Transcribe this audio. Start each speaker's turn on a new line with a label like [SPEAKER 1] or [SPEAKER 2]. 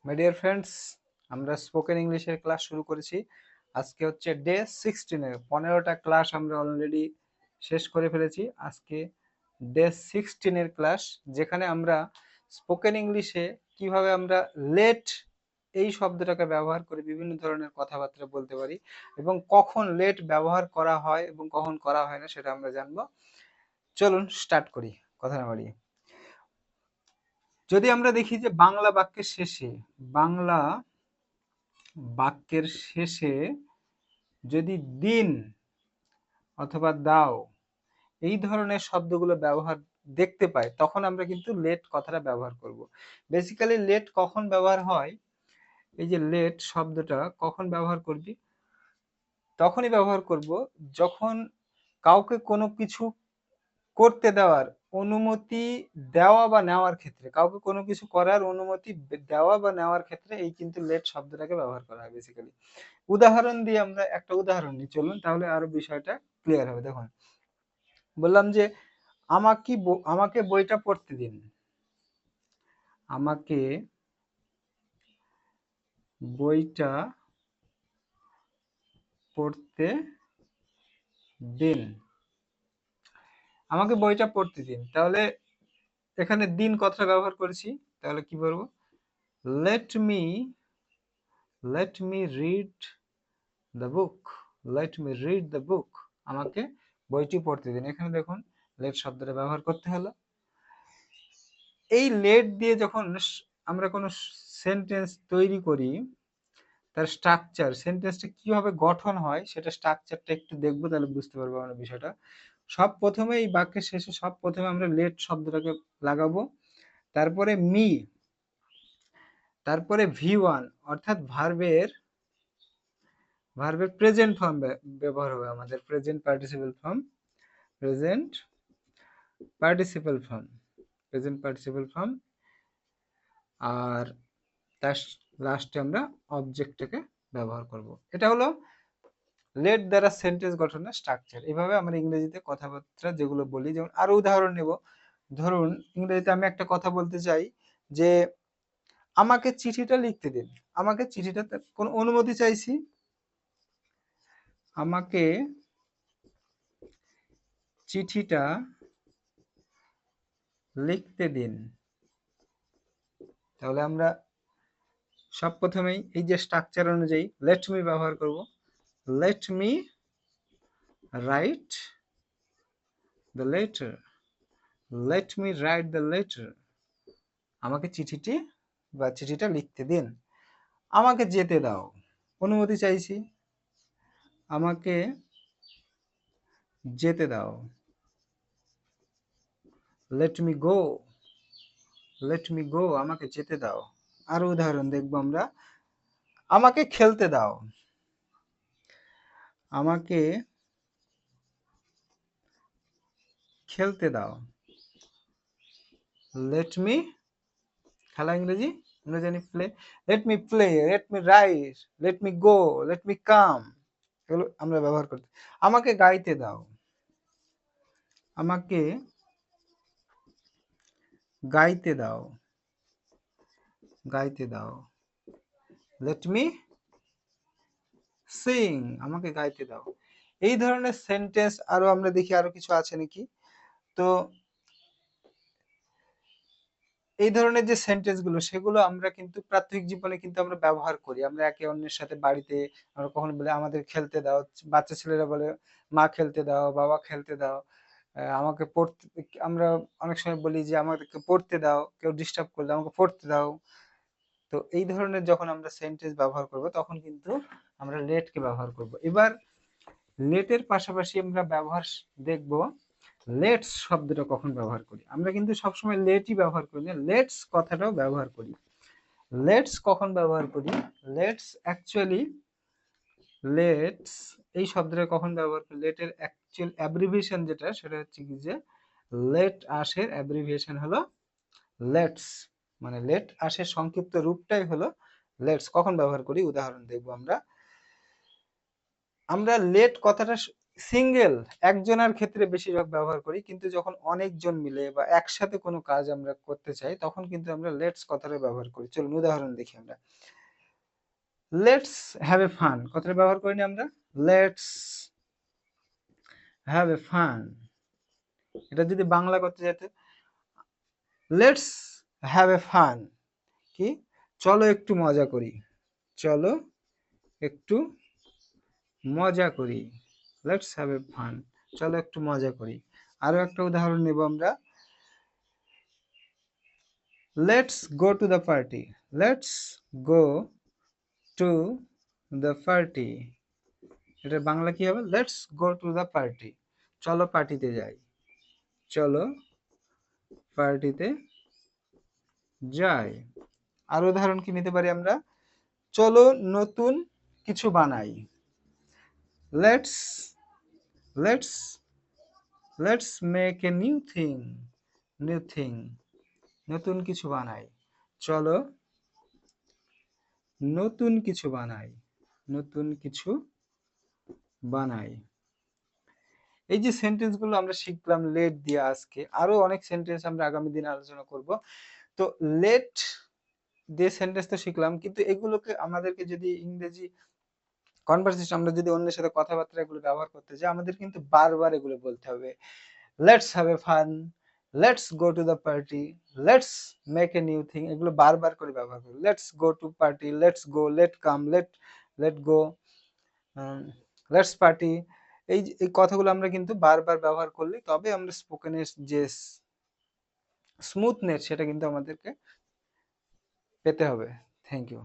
[SPEAKER 1] My dear friends, আমরা spoken ইংলিশের class শুরু করেছি। আজকে হচ্ছে ডে 16-এর 15টা ক্লাস আমরা অলরেডি শেষ করে ফেলেছি। আজকে ডে 16-এর ক্লাস, যেখানে আমরা স্পোকেন ইংলিশে কিভাবে আমরা লেট এই শব্দটাকে ব্যবহার করে বিভিন্ন ধরনের কথাবার্তা বলতে পারি এবং কখন লেট ব্যবহার করা হয় এবং কখন করা হয় না সেটা আমরা জানবো। চলুন স্টার্ট করি, কথা না বাড়িয়ে। যদি আমরা দেখি যে বাংলা বাক্যের শেষে যদি দিন অথবা দাও এই ধরনের শব্দগুলো ব্যবহার দেখতে পাই, তখন আমরা কিন্তু লেট কথাটা ব্যবহার করব। বেসিক্যালি লেট কখন ব্যবহার হয়, এই যে লেট শব্দটা কখন ব্যবহার করবি, তখনই ব্যবহার করব যখন কাউকে কোনো কিছু করতে দেওয়ার অনুমতি দেওয়া বা নেওয়ার ক্ষেত্রে, কাউকে কোনো কিছু করার অনুমতি দেওয়া বা নেওয়ার ক্ষেত্রে এই কিন্তু লেট শব্দটাকে ব্যবহার করা হয় বেসিক্যালি। উদাহরণ দিয়ে আমরা একটা উদাহরণ নিই, চলুন, তাহলে আরো বিষয়টা ক্লিয়ার হবে। দেখুন, বললাম যে আমাকে বইটা পড়তে দিন। আমাকে বইটা পড়তে দিন। আমাকে বইটা পড়তে দিন, তাহলে এখানে দিন কথাটা ব্যবহার করেছি, তাহলে কি বলবো? Let me let me read the book. Let me read the book. আমাকে বইটি পড়তে দিন। এখানে দেখুন লেট শব্দটা ব্যবহার করতে হলো। এই লেট দিয়ে যখন আমরা কোনো সেন্টেন্স তৈরি করি, তার স্ট্রাকচার, সেন্টেন্সটা কিভাবে গঠন হয় সেটা স্ট্রাকচারটা একটু দেখবো, তাহলে বুঝতে পারবো আমরা বিষয়টা। সব প্রথমে এই বাক্যের শেষে সব প্রথমে আমরা লেট শব্দটাকে লাগাবো, তারপরে মি, তারপরে ভি1 অর্থাৎ ভার্বের প্রেজেন্ট ফর্ম ব্যবহার হবে আমাদের, present participle form, present participle form, present participle form. আর তার লাস্টে আমরা অবজেক্টটাকে ব্যবহার করব। এটা হলো লেট দ্বারা সেন্টেন্স গঠনের স্ট্রাকচার। এইভাবে আমরা ইংরেজিতে কথাবার্তা যেগুলো বলি, যেমন আরো উদাহরণ নেব। ধরুন ইংরেজিতে আমি একটা কথা বলতে চাই যে আমাকে চিঠিটা লিখতে দিন। আমাকে চিঠিটা কোন অনুমতি চাইছি, আমাকে চিঠিটা লিখতে দিন। তাহলে আমরা সব প্রথমেই এই যে স্ট্রাকচার অনুযায়ী লেট মি ব্যবহার করব। Late me write the letter. Late me write the letter. আমাকে চিঠিটা লিখতে দিন। আমাকে যেতে দাও, অনুমতি চাইছি, আমাকে যেতে দাও। Late me go, let me গো, আমাকে যেতে দাও। আরো উদাহরণ দেখবো আমরা। আমাকে খেলতে দাও, আমাকে খেলতে দাও। লেট মি, খেলা ইংরেজি আমরা জানি play. Let me play, let me write, let me go, let me come, এগুলো আমরা ব্যবহার করতে। আমাকে গাইতে দাও, আমাকে গাইতে দাও, গাইতে দাও। লেট মি সিং, আমাকে গাইতে দাও। এই ধরনের সেন্টেন্স আরো আমরা দেখি আরো কিছু আছে নাকি। তো এই ধরনের যে সেন্টেন্স গুলো সেগুলো আমরা কিন্তু প্রাত্যহিক জীবনে কিন্তু আমরা ব্যবহার করি। আমরা একে অন্যের সাথে বাড়িতে আমরা কখনো বলে আমাদের খেলতে দাও, বাচ্চা ছেলেরা বলে মা খেলতে দাও, বাবা খেলতে দাও। আমাকে পড়তে, আমরা অনেক সময় বলি যে আমাদেরকে পড়তে দাও, কেউ ডিস্টার্ব করলে আমাকে পড়তে দাও। তো এই ধরনের যখন আমরা সেন্টেন্স ব্যবহার করব তখন কিন্তু আমরা লেট কে ব্যবহার করব। এবার লেটের পাশাপাশি আমরা ব্যবহার দেখব লেটস শব্দটা কখন ব্যবহার করি। আমরা কিন্তু সবসময় লেটই ব্যবহার করি না, লেটস কথাটাও ব্যবহার করি। লেটস কখন ব্যবহার করি? লেটস অ্যাকচুয়ালি, লেটস এই শব্দটা কখন ব্যবহার করি? লেটের অ্যাকচুয়াল অ্যাব্রিভিয়েশন যেটা, সেটা হচ্ছে কি যে লেট আসের অ্যাব্রিভিয়েশন হলো লেটস, মানে লেট আসের সংক্ষিপ্ত রূপটাই হলো লেটস। কখন ব্যবহার করি উদাহরণ দেখবো আমরা। আমরা লেট কথাটা সিঙ্গেল একজনের ক্ষেত্রে বেশিরভাগ ব্যবহার করি, কিন্তু যখন অনেকজন মিলে বা একসাথে কোনো কাজ আমরা করতে চাই তখন কিন্তু আমরা লেটস কথাটা ব্যবহার করি। চলুন উদাহরণ দেখি আমরা। লেটস হ্যাভ এ ফান কথাটা ব্যবহার করিনি আমরা? লেটস হ্যাভ এ ফান, এটা যদি বাংলা করতে যেতে লেটস হ্যাভ এ ফান, কি চলো একটু মজা করি, চলো একটু মজা করি, লেটস হ্যাভ এ ফান, চলো একটু মজা করি। আরো একটা উদাহরণ নেব আমরা। Let's go to the party, let's go to the party, এটা বাংলা কি হবে? Let's go to the party, চলো পার্টিতে যাই, চলো পার্টিতে যাই। আর উদাহরণ কি নিতে পারি আমরা? চলো নতুন কিছু বানাই, let's let's let's make a new thing, new thing, নতুন কিছু বানাই, চলো নতুন কিছু বানাই, নতুন কিছু বানাই। এই যে সেন্টেন্স গুলো আমরা শিখলাম লেট দিয়ে আজকে, আরো অনেক সেন্টেন্স আমরা আগামী দিনে আলোচনা করব। তো লেট দিয়ে সেন্টেন্স তো শিখলাম, কিন্তু এগুলোকে আমাদেরকে যদি ইংরেজি কনভারসেশন আমরা যদি অন্যের সাথে কথাবার্তা এগুলো ব্যবহার করতে যাই, আমাদের কিন্তু বারবার এগুলো বলতে হবে। Let's have a fun, let's go to the party, let's make a new thing, এগুলো বারবার করে ব্যবহার করি। Let's go to party, let's go, let come, let let go, let's party. এই কথাগুলো আমরা কিন্তু বারবার ব্যবহার করলে তবে আমরা স্পোকেনের যে স্মুথনেস সেটা কিন্তু আমাদেরকে পেতে হবে। Thank you.